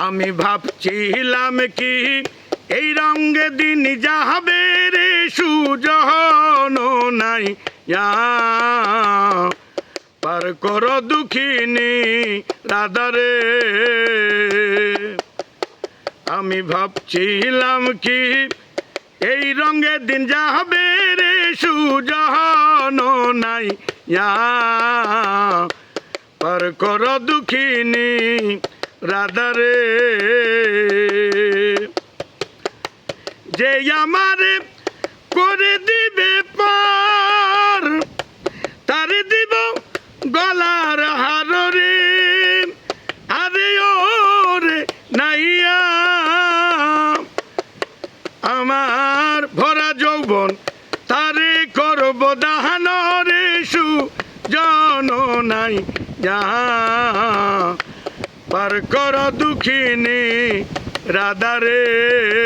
আমি ভাবছিলাম কি এই রঙে দিন যাবে রে সুজন নাই পার কর দুঃখিনী রাধারে। আমি ভাবছিলাম কি এই রঙে দিন যাবে রে সুজন নাই পার কর দুঃখিনী রাধারে। যে আমারে করে দিবে পার তার দিব গলার হার রে। আরে ও রে নাইয়া আমার ভরা যৌবন তারে করব দাহান রে সুজন নাই পার কর দুঃখিনী রাধারে।